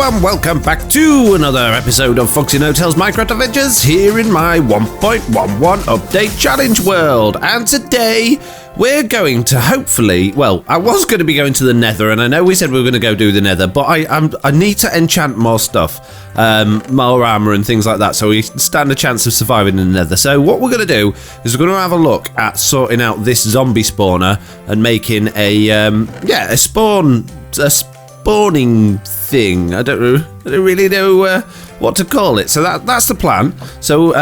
and welcome back to another episode of FoxyNoTail's Minecraft Adventures here in my 1.11 update challenge world. And today we're going to hopefully, well, I was going to be going to the Nether, and I know we said we were going to go do the Nether, but I need to enchant more stuff, more armor and things like that, so we stand a chance of surviving in the Nether. So what we're going to do is we're going to have a look at sorting out this zombie spawner and making a spawning thing. I don't really know what to call it. So that's the plan. So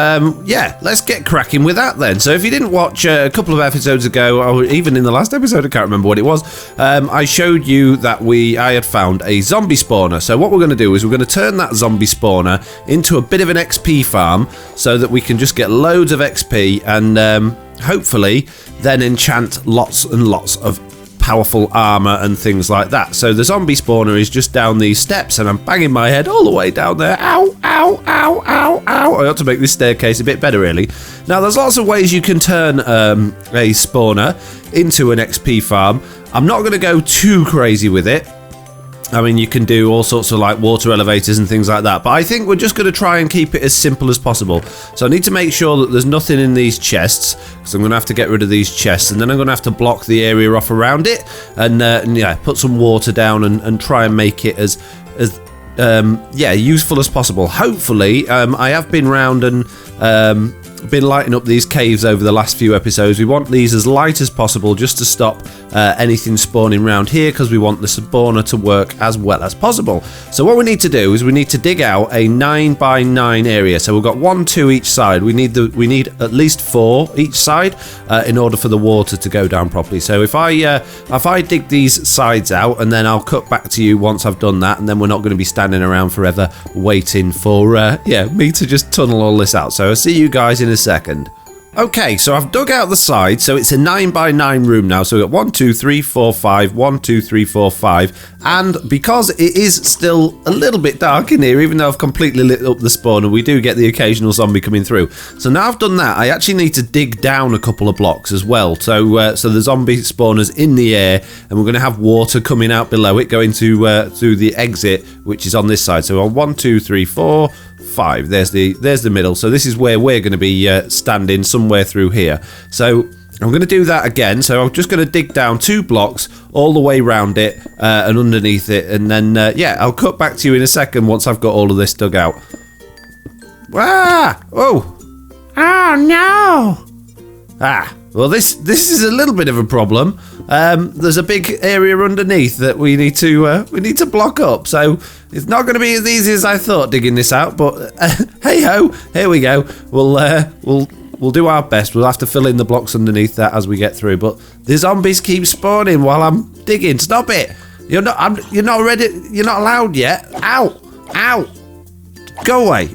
yeah, let's get cracking with that then. So if you didn't watch a couple of episodes ago, or even in the last episode, I can't remember what it was, I showed you that I had found a zombie spawner. So what we're going to do is we're going to turn that zombie spawner into a bit of an XP farm so that we can just get loads of XP and hopefully then enchant lots and lots of powerful armor and things like that. So the zombie spawner is just down these steps, and I'm banging my head all the way down there. Ow, ow, ow, ow, ow. I ought to make this staircase a bit better, really. Now, there's lots of ways you can turn a spawner into an XP farm. I'm not going to go too crazy with it. I mean, you can do all sorts of like water elevators and things like that, but I think we're just going to try and keep it as simple as possible. So I need to make sure that there's nothing in these chests, because I'm going to have to get rid of these chests, and then I'm going to have to block the area off around it, and yeah, put some water down and try and make it as useful as possible. Hopefully, I have been round and been lighting up these caves over the last few episodes. We want these as light as possible just to stop anything spawning around here, because we want the spawner to work as well as possible. So what we need to do is we need to dig out a 9x9 area. So we've got 1, 2 each side. We need at least 4 each side in order for the water to go down properly. So if I dig these sides out, and then I'll cut back to you once I've done that, and then we're not going to be standing around forever waiting for me to just tunnel all this out. So I'll see you guys in a second. Okay, so I've dug out the side, so it's a 9x9 room now. So we've got 1, 2, 3, 4, 5, 1, 2, 3, 4, 5. And because it is still a little bit dark in here, even though I've completely lit up the spawner, we do get the occasional zombie coming through. So now I've done that, I actually need to dig down a couple of blocks as well. So the zombie spawner's in the air, and we're going to have water coming out below it, going to through the exit, which is on this side. So on 1, 2, 3, 4, 5. There's the middle. So this is where we're going to be standing, somewhere through here. So I'm going to do that again. So I'm just going to dig down 2 blocks all the way around it and underneath it, and then yeah, I'll cut back to you in a second once I've got all of this dug out. Oh no! Well, this is a little bit of a problem. There's a big area underneath that we need to block up. So it's not going to be as easy as I thought digging this out. But hey ho, here we go. We'll do our best. We'll have to fill in the blocks underneath that as we get through. But the zombies keep spawning while I'm digging. Stop it! You're not ready. You're not allowed yet. Ow! Go away!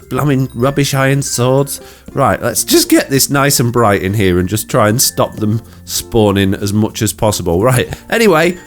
Blooming rubbish iron swords. Right, let's just get this nice and bright in here and just try and stop them spawning as much as possible. Right, anyway,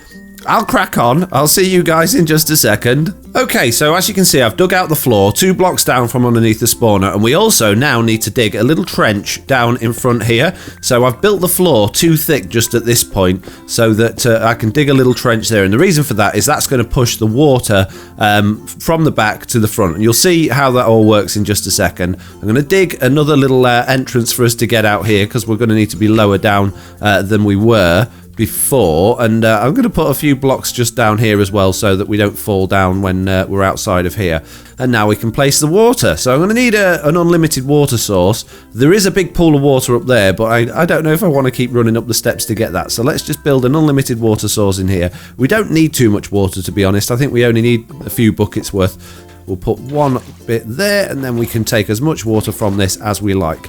I'll crack on. I'll see you guys in just a second. Okay, so as you can see, I've dug out the floor 2 blocks down from underneath the spawner, and we also now need to dig a little trench down in front here. So I've built the floor too thick just at this point so that I can dig a little trench there, and the reason for that is that's going to push the water from the back to the front, and you'll see how that all works in just a second. I'm going to dig another little entrance for us to get out here, because we're going to need to be lower down than we were before, and I'm going to put a few blocks just down here as well so that we don't fall down when we're outside of here. And now we can place the water. So I'm going to need an unlimited water source. There is a big pool of water up there, but I don't know if I want to keep running up the steps to get that. So let's just build an unlimited water source in here. We don't need too much water, to be honest. I think we only need a few buckets worth. We'll put 1 bit there, and then we can take as much water from this as we like.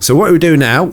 So what we do now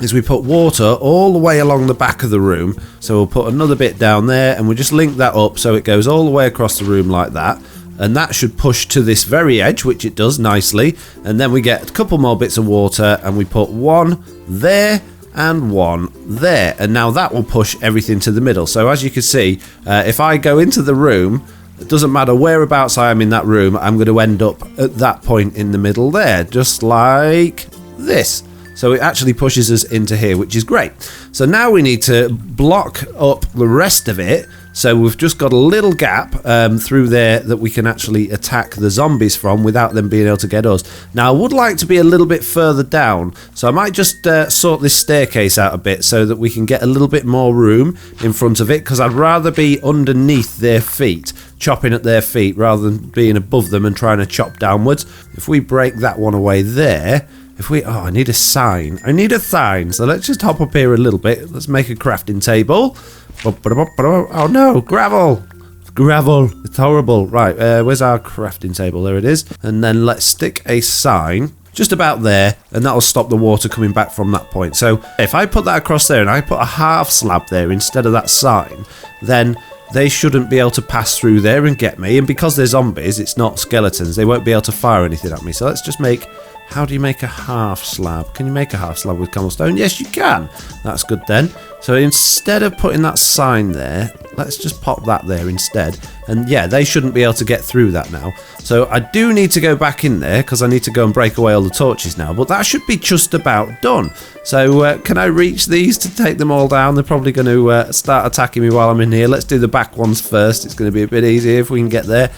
is we put water all the way along the back of the room. So we'll put another bit down there, and we'll just link that up so it goes all the way across the room like that. And that should push to this very edge, which it does nicely. And then we get a couple more bits of water, and we put 1 there and 1 there. And now that will push everything to the middle. So as you can see, if I go into the room, it doesn't matter whereabouts I am in that room, I'm going to end up at that point in the middle there, just like this. So it actually pushes us into here, which is great. So now we need to block up the rest of it So we've just got a little gap through there that we can actually attack the zombies from without them being able to get us. Now, I would like to be a little bit further down, so I might just sort this staircase out a bit so that we can get a little bit more room in front of it, because I'd rather be underneath their feet, chopping at their feet, rather than being above them and trying to chop downwards. If we break that one away there... I need a sign. I need a sign. So let's just hop up here a little bit. Let's make a crafting table. Oh no, gravel. Gravel. It's horrible. Right, where's our crafting table? There it is. And then let's stick a sign just about there, and that'll stop the water coming back from that point. So if I put that across there and I put a half slab there instead of that sign, then they shouldn't be able to pass through there and get me. And because they're zombies, it's not skeletons. They won't be able to fire anything at me. So let's just make... How do you make a half slab? Can you make a half slab with cobblestone? Yes, you can. That's good then. So instead of putting that sign there, let's just pop that there instead. And yeah, they shouldn't be able to get through that now. So I do need to go back in there because I need to go and break away all the torches now. But that should be just about done. So can I reach these to take them all down? They're probably going to start attacking me while I'm in here. Let's do the back ones first. It's going to be a bit easier if we can get there.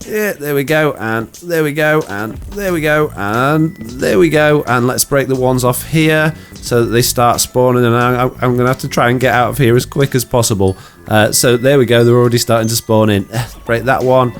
Yeah, there we go, and there we go, and there we go, and there we go. And let's break the ones off here so that they start spawning, and I'm going to have to try and get out of here as quick as possible. So there we go, they're already starting to spawn in. Break that one,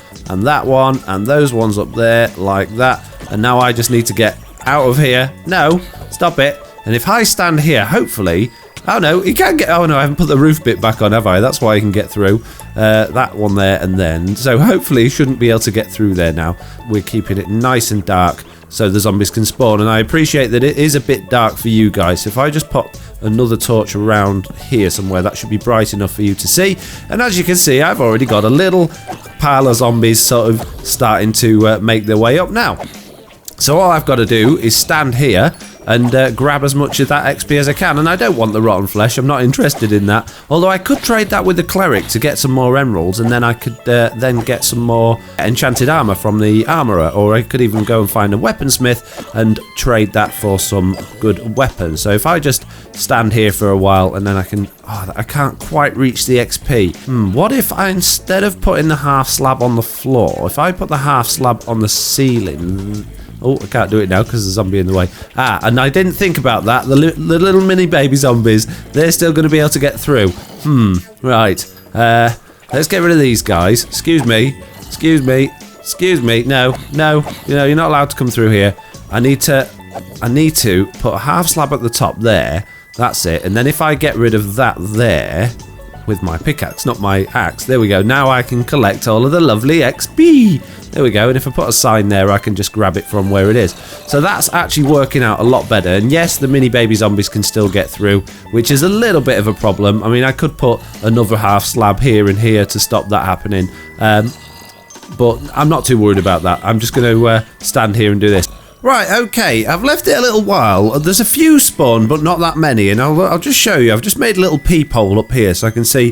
and those ones up there, like that. And now I just need to get out of here. No, stop it. And if I stand here, hopefully... Oh no, he can't get... Oh no, I haven't put the roof bit back on, have I? That's why he can get through. That one there and then. So hopefully he shouldn't be able to get through there now. We're keeping it nice and dark so the zombies can spawn. And I appreciate that it is a bit dark for you guys. If I just pop another torch around here somewhere, that should be bright enough for you to see. And as you can see, I've already got a little pile of zombies sort of starting to make their way up now. So all I've got to do is stand here and grab as much of that XP as I can. And I don't want the rotten flesh. I'm not interested in that. Although I could trade that with the cleric to get some more emeralds, and then I could then get some more enchanted armor from the armorer. Or I could even go and find a weaponsmith and trade that for some good weapons. So if I just stand here for a while, and then I can... Oh, I can't quite reach the XP. What if I, instead of putting the half slab on the floor, if I put the half slab on the ceiling... Oh, I can't do it now because there's a zombie in the way. And I didn't think about that. The little mini baby zombies, they're still going to be able to get through. Right. Let's get rid of these guys. Excuse me. No. You know, you're not allowed to come through here. I need to put a half slab at the top there. That's it. And then if I get rid of that there with my pickaxe, not my axe. There we go. Now I can collect all of the lovely XP. There we go. And if I put a sign there, I can just grab it from where it is. So that's actually working out a lot better. And yes, the mini baby zombies can still get through, which is a little bit of a problem. I mean, I could put another half slab here and here to stop that happening. But I'm not too worried about that. I'm just going to stand here and do this. Right, okay, I've left it a little while. There's a few spawned, but not that many, and I'll just show you. I've just made a little peephole up here so I can see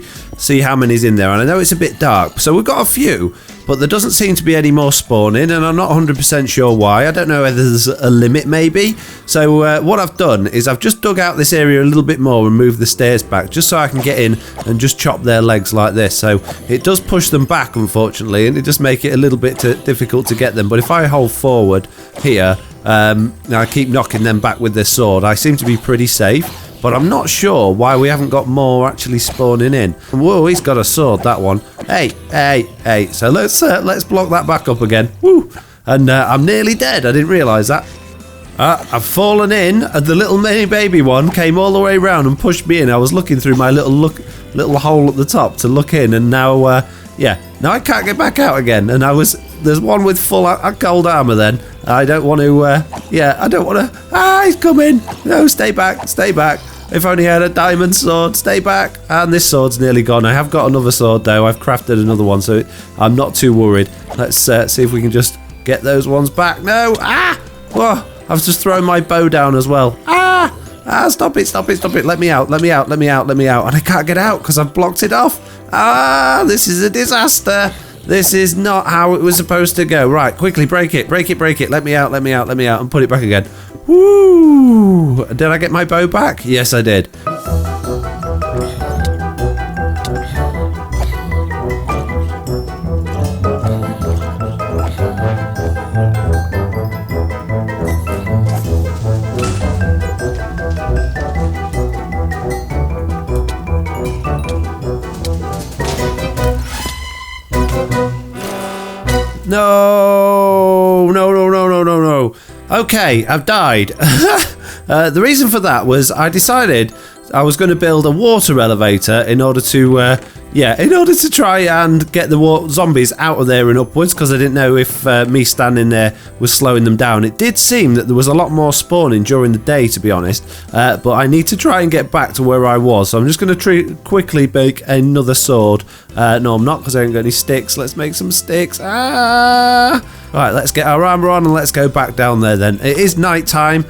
how many's in there, and I know it's a bit dark. So we've got a few, but there doesn't seem to be any more spawning, and I'm not 100% sure why. I don't know whether there's a limit, maybe. So what I've done is I've just dug out this area a little bit more and moved the stairs back, just so I can get in and just chop their legs like this. So it does push them back, unfortunately, and it does make it a little bit difficult to get them. But if I hold forward here, I keep knocking them back with this sword, I seem to be pretty safe. But I'm not sure why we haven't got more actually spawning in. Whoa, he's got a sword, that one. Hey. So let's block that back up again. Woo! And I'm nearly dead. I didn't realise that. I've fallen in, and the little mini baby one came all the way around and pushed me in. I was looking through my little hole at the top to look in, and now now I can't get back out again. And there's one with full gold armor. Then I don't want to. I don't want to. He's coming. No, stay back. If only I had a diamond sword. Stay back. And this sword's nearly gone. I have got another sword though. I've crafted another one, so I'm not too worried. Let's see if we can just get those ones back. No. Whoa. I've just thrown my bow down as well. Stop it. Let me out. And I can't get out because I've blocked it off. This is a disaster. This is not how it was supposed to go. Right, quickly break it. Let me out, and put it back again. Woo! Did I get my bow back? Yes, I did. No. No. Okay, I've died. The reason for that was I decided I was going to build a water elevator in order to try and get the zombies out of there and upwards, because I didn't know if me standing there was slowing them down. It did seem that there was a lot more spawning during the day, to be honest, but I need to try and get back to where I was, so I'm just going to quickly make another sword. No, I'm not, because I ain't got any sticks. Let's make some sticks. Right, let's get our armor on and let's go back down there then. It is night time.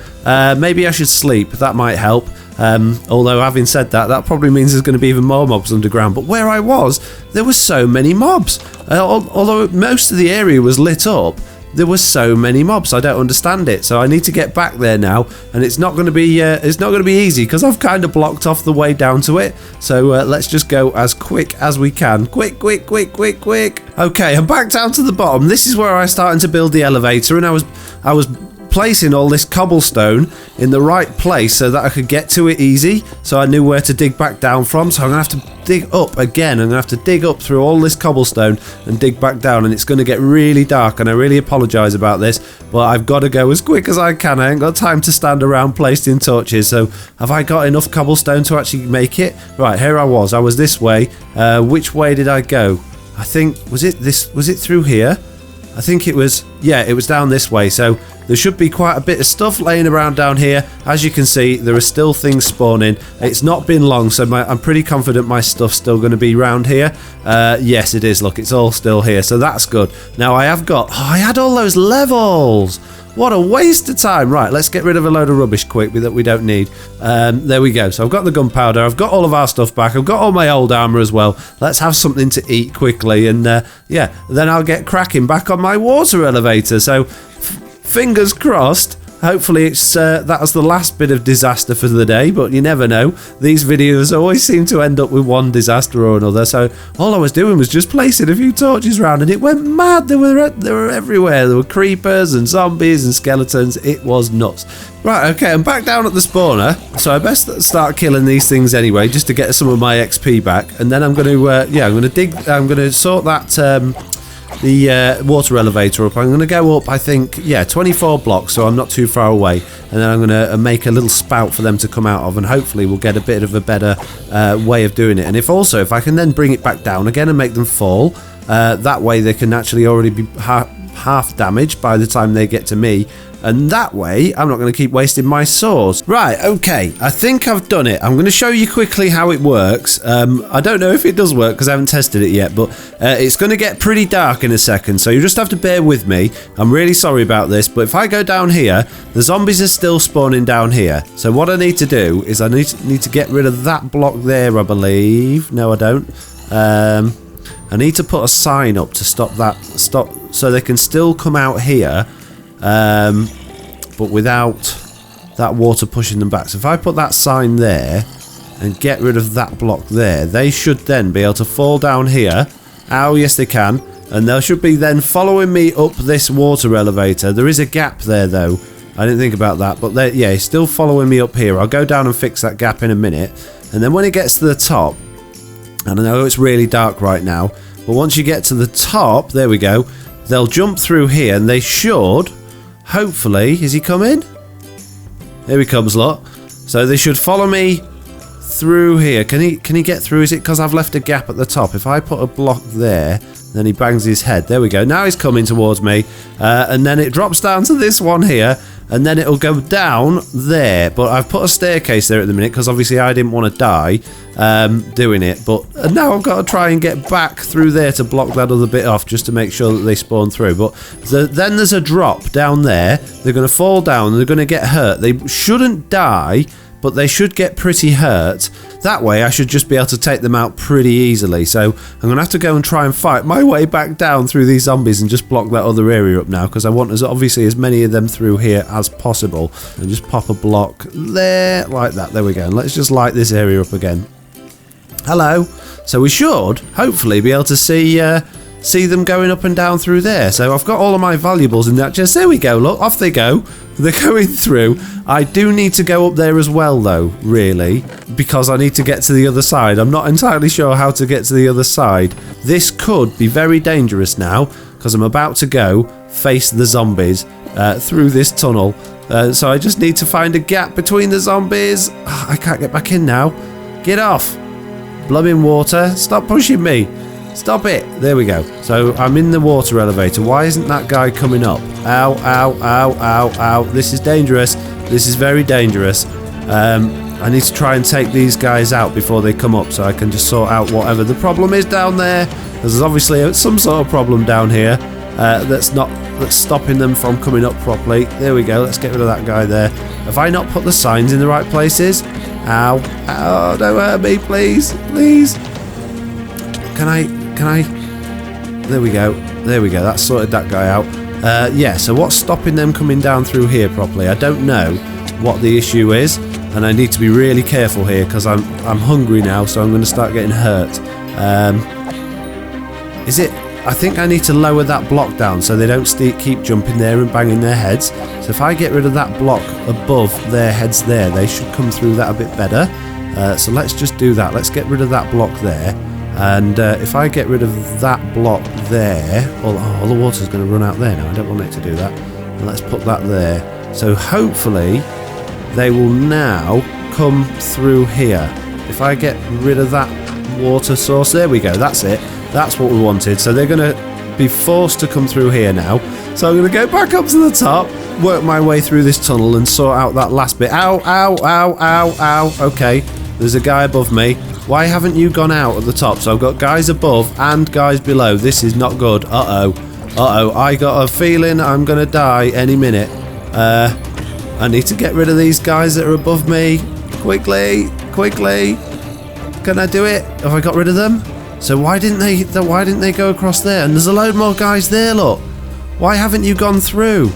Maybe I should sleep. That might help. Although having said that, that probably means there's going to be even more mobs underground. But where I was, there were so many mobs. Although most of the area was lit up, there were so many mobs. I don't understand it. So I need to get back there now, and it's not going to be easy, because I've kind of blocked off the way down to it. So let's just go as quick as we can. Quick. Okay, I'm back down to the bottom. This is where I started to build the elevator, and I was placing all this cobblestone in the right place so that I could get to it easy, so I knew where to dig back down from. So I'm gonna have to dig up again. I'm gonna have to dig up through all this cobblestone and dig back down, and it's gonna get really dark, and I really apologize about this, but I've got to go as quick as I can. I ain't got time to stand around placing torches. So have I got enough cobblestone to actually make it? Right, here I was this way. Which way did I go? I think, was it through here? I think it was, yeah, it was down this way. So there should be quite a bit of stuff laying around down here. As you can see, there are still things spawning. It's not been long, so I'm pretty confident my stuff's still going to be around here. Yes, it is. Look, it's all still here, so that's good. Now I have got, I had all those levels. What a waste of time. Right, let's get rid of a load of rubbish quick that we don't need. There we go. So I've got the gunpowder. I've got all of our stuff back. I've got all my old armor as well. Let's have something to eat quickly. And yeah, then I'll get cracking back on my water elevator. So fingers crossed. Hopefully that was the last bit of disaster for the day, but you never know. These videos always seem to end up with one disaster or another, so all I was doing was just placing a few torches around, and it went mad. They were everywhere. There were creepers and zombies and skeletons. It was nuts. Right, okay, I'm back down at the spawner, so I best start killing these things anyway, just to get some of my XP back, and then I'm going to sort that the water elevator up. I'm going to go up, I think, 24 blocks, so I'm not too far away, and then I'm going to make a little spout for them to come out of, and hopefully we'll get a bit of a better way of doing it. And if I can then bring it back down again and make them fall, that way they can actually already be half damaged by the time they get to me, and that way I'm not going to keep wasting my swords. Right, okay, I think I've done it. I'm going to show you quickly how it works. I don't know if it does work because I haven't tested it yet, but it's going to get pretty dark in a second, so you just have to bear with me. I'm really sorry about this, but if I go down here, the zombies are still spawning down here. So what I need to do is I need to get rid of that block there, I believe. No, I don't. I need to put a sign up to stop so they can still come out here, but without that water pushing them back. So if I put that sign there and get rid of that block there, they should then be able to fall down here. Oh yes, they can, and they should be then following me up this water elevator. There is a gap there though. I didn't think about that, but yeah, he's still following me up here. I'll go down and fix that gap in a minute, and then when it gets to the top, and I know it's really dark right now, but once you get to the top, there we go, they'll jump through here, and they should, hopefully, is he coming? Here he comes, look. So they should follow me through here. Can he get through? Is it because I've left a gap at the top? If I put a block there, then he bangs his head. There we go. Now he's coming towards me, and then it drops down to this one here, and then it'll go down there. But I've put a staircase there at the minute because obviously I didn't want to die doing it. But now I've got to try and get back through there to block that other bit off, just to make sure that they spawn through. But then there's a drop down there. They're going to fall down and they're going to get hurt. They shouldn't die, but they should get pretty hurt. That way I should just be able to take them out pretty easily. So I'm going to have to go and try and fight my way back down through these zombies and just block that other area up now, because I want obviously as many of them through here as possible. And just pop a block there, like that. There we go. And let's just light this area up again. Hello. So we should hopefully be able to see them going up and down through there. So I've got all of my valuables in that chest. There we go, look, off they go. They're going through. I do need to go up there as well though, really, because I need to get to the other side. I'm not entirely sure how to get to the other side. This could be very dangerous now, because I'm about to go face the zombies through this tunnel. So I just need to find a gap between the zombies. I can't get back in now. Get off. Blooming water. Stop pushing me. Stop it. There we go. So I'm in the water elevator. Why isn't that guy coming up? Ow, ow, ow, ow, ow. This is dangerous. This is very dangerous. I need to try and take these guys out before they come up so I can just sort out whatever the problem is down there. There's obviously some sort of problem down here that's stopping them from coming up properly. There we go. Let's get rid of that guy there. Have I not put the signs in the right places? Ow. Ow. Don't hurt me, please. Please. Can I? There we go. There we go. That sorted that guy out. Yeah, so what's stopping them coming down through here properly? I don't know what the issue is, and I need to be really careful here because I'm hungry now, so I'm going to start getting hurt. Is it? I think I need to lower that block down so they don't keep jumping there and banging their heads. So if I get rid of that block above their heads there, they should come through that a bit better. So let's just do that. Let's get rid of that block there. And if I get rid of that block there, all the water's going to run out there now. I don't want it to do that. And let's put that there. So hopefully they will now come through here. If I get rid of that water source, there we go. That's it. That's what we wanted. So they're going to be forced to come through here now. So I'm going to go back up to the top, work my way through this tunnel and sort out that last bit. Ow, ow, ow, ow, ow. Okay, there's a guy above me. Why haven't you gone out at the top? So I've got guys above and guys below. This is not good. Uh-oh. Uh-oh. I got a feeling I'm going to die any minute. I need to get rid of these guys that are above me. Quickly. Quickly. Can I do it? Have I got rid of them? So why didn't they go across there? And there's a load more guys there, look. Why haven't you gone through?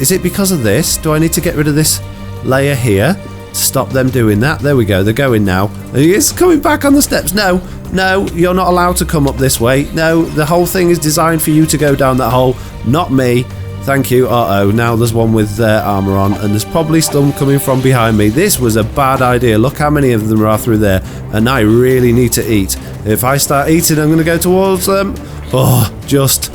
Is it because of this? Do I need to get rid of this layer here to stop them doing that? There we go. They're going now. It's coming back on the steps. No, no, you're not allowed to come up this way. No, the whole thing is designed for you to go down that hole, not me. Thank you. Uh-oh, now there's one with armor on, and there's probably some coming from behind me. This was a bad idea. Look how many of them are through there, and I really need to eat. If I start eating, I'm going to go towards them. Oh, just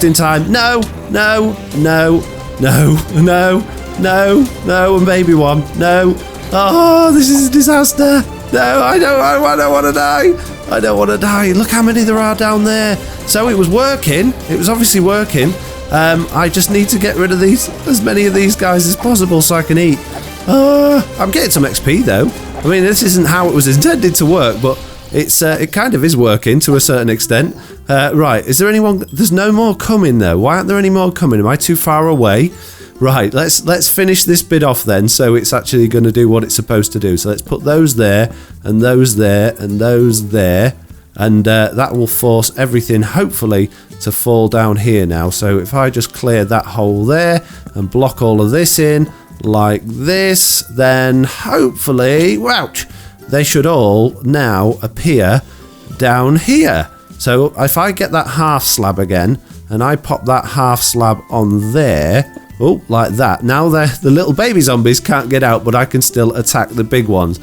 in time. No, no, no, no, no, no, no, and baby one. No. Oh, this is a disaster. No, I don't want to die. I don't want to die. Look how many there are down there. So it was working. It was obviously working. I just need to get rid of as many of these guys as possible so I can eat. I'm getting some XP though. I mean, this isn't how it was intended to work, but it kind of is working to a certain extent. Right, is there anyone? There's no more coming though. Why aren't there any more coming? Am I too far away? Right, let's finish this bit off then, so it's actually going to do what it's supposed to do. So let's put those there, and those there, and those there, and that will force everything, hopefully, to fall down here now. So if I just clear that hole there and block all of this in like this, then hopefully, ouch, they should all now appear down here. So if I get that half slab again and I pop that half slab on there, oh, like that, now the little baby zombies can't get out, but I can still attack the big ones.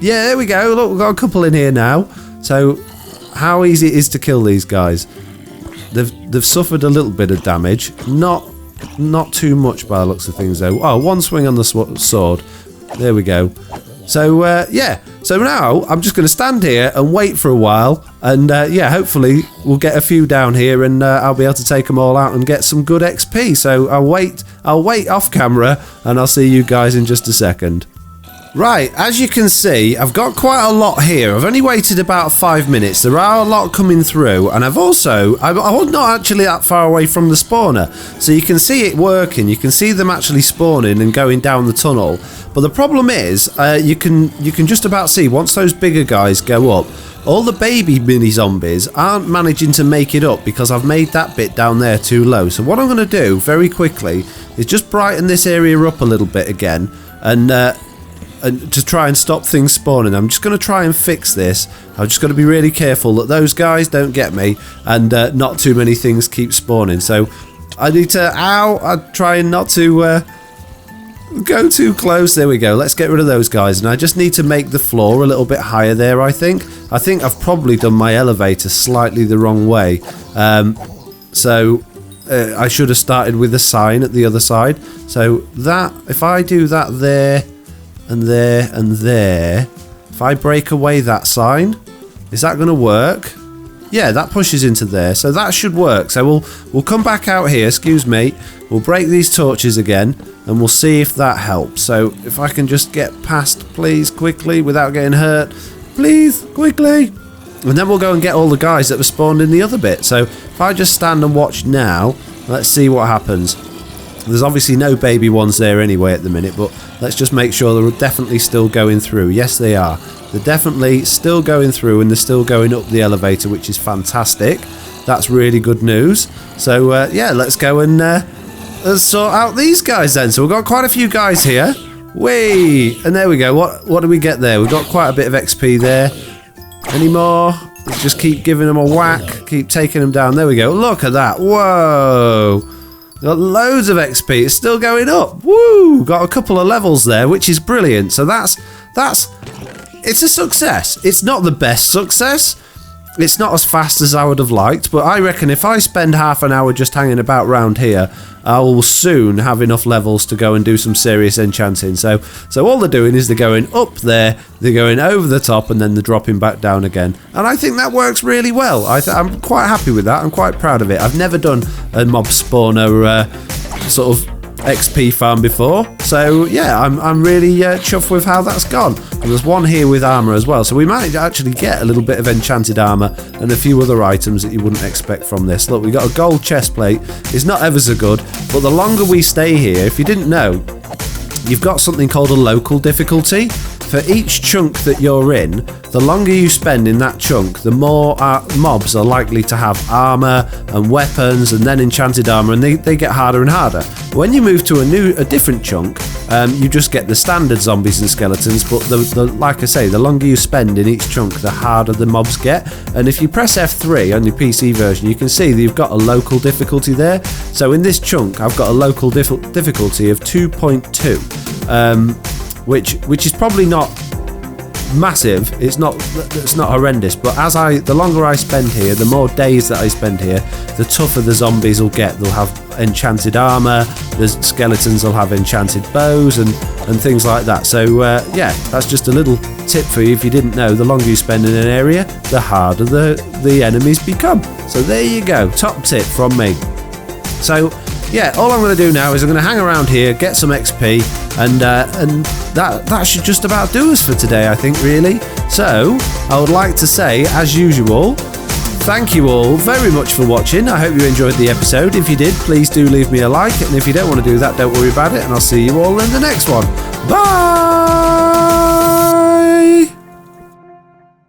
Yeah, there we go. Look, we've got a couple in here now. So how easy it is to kill these guys. They've suffered a little bit of damage, not too much by the looks of things though. Oh, one swing on the sword. There we go. So yeah, so now I'm just going to stand here and wait for a while, and yeah, hopefully we'll get a few down here, and I'll be able to take them all out and get some good XP. So I'll wait off camera, and I'll see you guys in just a second. Right, as you can see, I've got quite a lot here. I've only waited about 5 minutes. There are a lot coming through, and I'm not actually that far away from the spawner. So you can see it working. You can see them actually spawning and going down the tunnel. But the problem is, you can just about see, once those bigger guys go up, all the baby mini zombies aren't managing to make it up because I've made that bit down there too low. So what I'm going to do very quickly is just brighten this area up a little bit again, and to try and stop things spawning. I'm just going to try and fix this. I'm just going to be really careful that those guys don't get me, and not too many things keep spawning. So I need to, I'm trying not to go too close. There we go. Let's get rid of those guys, and I just need to make the floor a little bit higher there. I think I've probably done my elevator slightly the wrong way. So I should have started with a sign at the other side. So that, if I do that there and there and there, if I break away that sign, is that going to work? Yeah, that pushes into there, so that should work. So we'll come back out here, excuse me, we'll break these torches again, and we'll see if that helps. So if I can just get past, please, quickly, without getting hurt. Please, quickly. And then we'll go and get all the guys that were spawned in the other bit. So if I just stand and watch now, let's see what happens. There's obviously no baby ones there anyway at the minute, but let's just make sure they're definitely still going through. Yes, they are. They're definitely still going through, and they're still going up the elevator, which is fantastic. That's really good news. So, yeah, let's go and let's sort out these guys then. So we've got quite a few guys here. Whee! And there we go. What do we get there? We've got quite a bit of XP there. Any more? Let's just keep giving them a whack. Keep taking them down. There we go. Look at that. Whoa! Got loads of XP. It's still going up. Woo! Got a couple of levels there, which is brilliant. So that's it's a success. It's not the best success. It's not as fast as I would have liked, but I reckon if I spend half an hour just hanging about round here, I will soon have enough levels to go and do some serious enchanting. So all they're doing is they're going up there, they're going over the top, and then they're dropping back down again. And I think that works really well. I'm quite happy with that. I'm quite proud of it. I've never done a mob spawner sort of XP farm before, so yeah, I'm really chuffed with how that's gone. And there's one here with armor as well, so we might actually get a little bit of enchanted armor and a few other items that you wouldn't expect from this. Look, we got a gold chest plate. It's not ever so good, but the longer we stay here, if you didn't know, you've got something called a local difficulty. For each chunk that you're in, the longer you spend in that chunk, the more mobs are likely to have armor and weapons and then enchanted armor, and they get harder and harder. When you move to a different chunk, you just get the standard zombies and skeletons, but like I say, the longer you spend in each chunk, the harder the mobs get. And if you press F3 on your PC version, you can see that you've got a local difficulty there. So in this chunk, I've got a local difficulty of 2.2. Which is probably not massive. It's not horrendous, but the longer I spend here, the more days that I spend here, the tougher the zombies will get. They'll have enchanted armor, the skeletons will have enchanted bows and things like that. So yeah, that's just a little tip for you if you didn't know. The longer you spend in an area, the harder the enemies become. So there you go, top tip from me. So yeah, all I'm going to do now is I'm going to hang around here, get some XP, and that should just about do us for today, I think, really. So I would like to say, as usual, thank you all very much for watching. I hope you enjoyed the episode. If you did, please do leave me a like, and if you don't want to do that, don't worry about it, and I'll see you all in the next one. Bye!